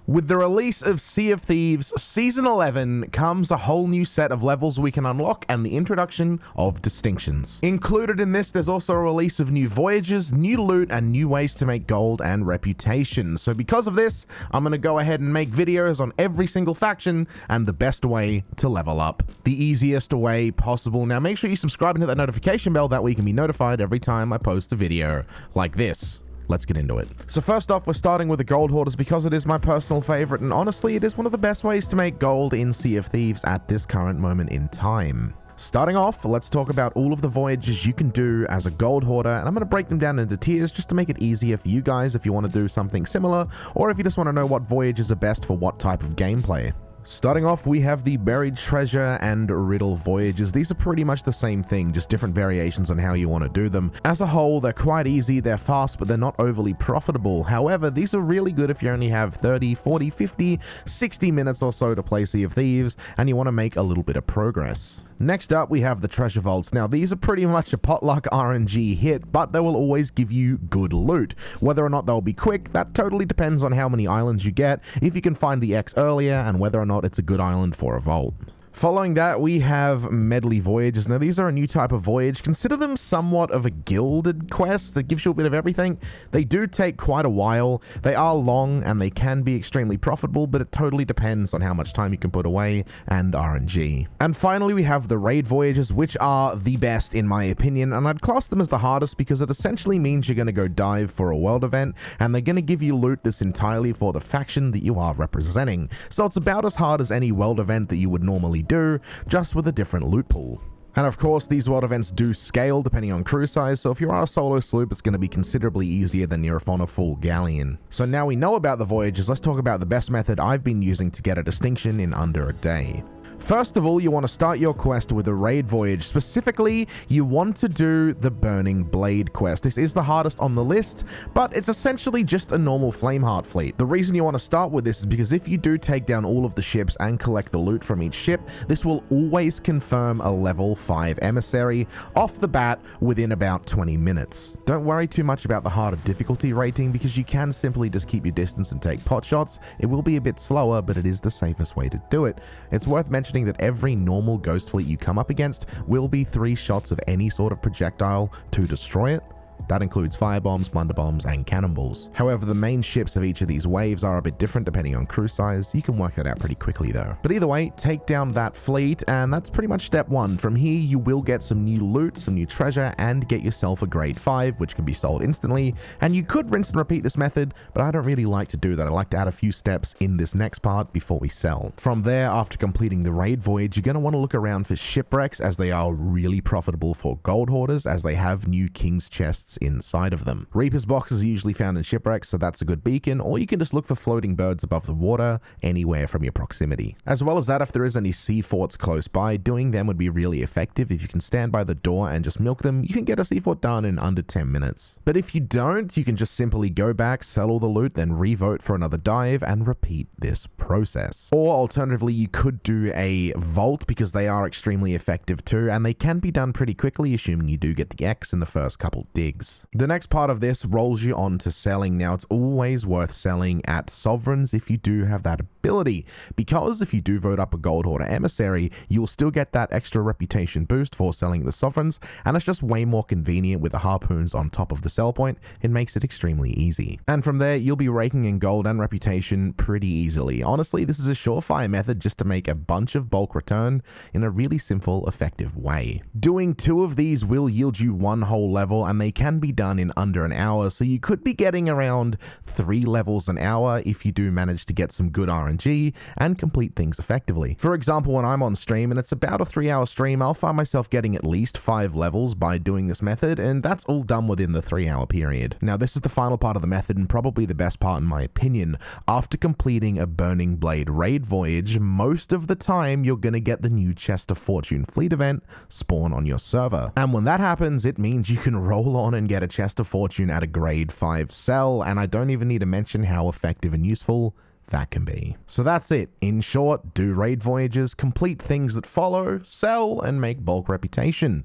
With the release of Sea of Thieves Season 11 comes a whole new set of levels we can unlock and the introduction of distinctions. Included in this, there's also a release of new voyages, new loot, and new ways to make gold and reputation. So because of this, I'm going to go ahead and make videos on every single faction and the best way to level up. The easiest way possible. Now make sure you subscribe and hit that notification bell, that way you can be notified every time I post a video like this. Let's get into it. So first off, we're starting with the gold hoarders because it is my personal favorite, and honestly, it is one of the best ways to make gold in Sea of Thieves at this current moment in time. Starting off, let's talk about all of the voyages you can do as a gold hoarder, and I'm going to break them down into tiers just to make it easier for you guys if you want to do something similar, or if you just want to know what voyages are best for what type of gameplay. Starting off, we have the Buried Treasure and Riddle Voyages. These are pretty much the same thing, just different variations on how you want to do them. As a whole, they're quite easy, they're fast, but they're not overly profitable. However, these are really good if you only have 30, 40, 50, 60 minutes or so to play Sea of Thieves, and you want to make a little bit of progress. Next up, we have the Treasure Vaults. Now, these are pretty much a potluck RNG hit, but they will always give you good loot. Whether or not they'll be quick, that totally depends on how many islands you get, if you can find the X earlier, and whether or not it's a good island for a vault. Following that, we have Medley Voyages. Now, these are a new type of voyage. Consider them somewhat of a gilded quest that gives you a bit of everything. They do take quite a while. They are long, and they can be extremely profitable, but it totally depends on how much time you can put away and RNG. And finally, we have the Raid Voyages, which are the best in my opinion, and I'd class them as the hardest because it essentially means you're going to go dive for a world event, and they're going to give you loot that's entirely for the faction that you are representing. So it's about as hard as any world event that you would normally do, just with a different loot pool. And of course, these world events do scale depending on crew size, so if you're on a solo sloop, it's going to be considerably easier than if on a full galleon. So now we know about the voyages, let's talk about the best method I've been using to get a distinction in under a day. First of all, you want to start your quest with a raid voyage. Specifically, you want to do the Burning Blade quest. This is the hardest on the list, but it's essentially just a normal Flameheart fleet. The reason you want to start with this is because if you do take down all of the ships and collect the loot from each ship, this will always confirm a level 5 emissary off the bat within about 20 minutes. Don't worry too much about the harder difficulty rating because you can simply just keep your distance and take pot shots. It will be a bit slower, but it is the safest way to do it. It's worth mentioning that every normal ghost fleet you come up against will be 3 shots of any sort of projectile to destroy it. That includes firebombs, blunderbombs, and cannonballs. However, the main ships of each of these waves are a bit different depending on crew size. You can work that out pretty quickly though. But either way, take down that fleet, and that's pretty much step 1. From here, you will get some new loot, some new treasure, and get yourself a grade 5, which can be sold instantly. And you could rinse and repeat this method, but I don't really like to do that. I like to add a few steps in this next part before we sell. From there, after completing the raid voyage, you're going to want to look around for shipwrecks, as they are really profitable for gold hoarders, as they have new king's chests inside of them. Reaper's boxes are usually found in shipwrecks, so that's a good beacon, or you can just look for floating birds above the water anywhere from your proximity. As well as that, if there is any sea forts close by, doing them would be really effective. If you can stand by the door and just milk them, you can get a sea fort done in under 10 minutes. But if you don't, you can just simply go back, sell all the loot, then revote for another dive and repeat this process. Or alternatively, you could do a vault because they are extremely effective too, and they can be done pretty quickly, assuming you do get the X in the first couple digs. The next part of this rolls you on to selling. Now, it's always worth selling at sovereigns if you do have that ability, because if you do vote up a gold hoarder emissary, you will still get that extra reputation boost for selling the sovereigns, and it's just way more convenient with the harpoons on top of the sell point. It makes it extremely easy. And from there, you'll be raking in gold and reputation pretty easily. Honestly, this is a surefire method just to make a bunch of bulk return in a really simple, effective way. Doing 2 of these will yield you 1 whole level, and they can be done in under an hour, so you could be getting around 3 levels an hour if you do manage to get some good RNG and complete things effectively. For example, when I'm on stream and it's about a 3-hour stream, I'll find myself getting at least 5 levels by doing this method, and that's all done within the 3-hour period. Now, this is the final part of the method and probably the best part in my opinion. After completing a Burning Blade raid voyage, most of the time you're going to get the new Chest of Fortune fleet event spawn on your server. And when that happens, it means you can roll on and get a Chest of Fortune at a grade 5 sell, and I don't even need to mention how effective and useful that can be. So that's it. In short, do raid voyages, complete things that follow, sell, and make bulk reputation.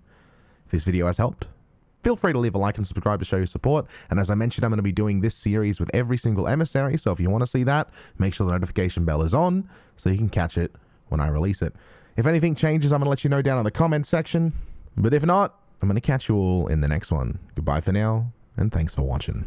If this video has helped, feel free to leave a like and subscribe to show your support. And as I mentioned, I'm going to be doing this series with every single emissary, so if you want to see that, make sure the notification bell is on so you can catch it when I release it. If anything changes, I'm going to let you know down in the comments section. But if not, I'm going to catch you all in the next one. Goodbye for now, and thanks for watching.